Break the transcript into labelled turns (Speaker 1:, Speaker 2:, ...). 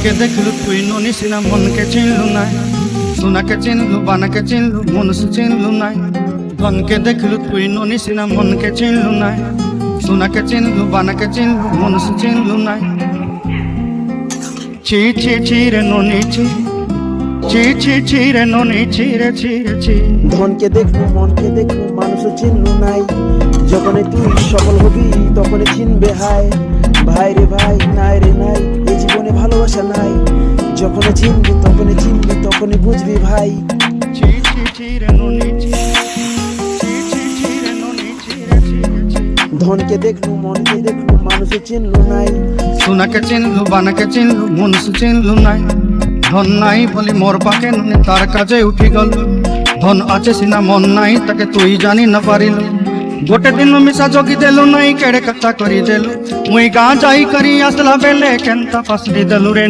Speaker 1: কে দেখলু তুই ননি সিনা মনকে চিনলু নাই, সোনাকে চিনলু বানাকে চিনলু মনুষ চিনলু নাই। ধনকে দেখলু তুই ননি সিনা মনকে চিনলু নাই, সোনাকে চিনলু বানাকে চিনলু মনুষ চিনলু নাই। ছি ছি ছি রে ননি ছি, ছি ছি ছি রে ননি ছি রে ছি রে ছি।
Speaker 2: ধনকে দেখলু মনকে দেখলু মানুষ চিনলু নাই, যখন তুই সফল হবি তখন চিনবে হাই। ভাই রে ভাই নাই রে নাই, এই জীবনে ভালোবাসা নাই। যখন চিনবি তখনই বুঝবি ভাই।
Speaker 1: ছি ছি ছি রে ননি ছি, ছি ছি ছি রে ননি ছি রে ছি রে ছি।
Speaker 2: ধনকে দেখলু মনকে দেখলু মানুষ চিনলু নাই,
Speaker 1: সোনাকে চিনলু বানাকে চিনলু মনুষ চিনলু নাই। ধন নাই বলি মোর পাকে নুনি তার কাজে উঠি গল, ধন আছে সিনা মন নাই তাকে তুই জানি না পারিল। গোটে দিন মিশা জগি দেলু নাই কেড়ে কথা করি দেলু, মুই গাঁ যাই করি আসলা বেলে কেনতা ফাসলি দেলু রে।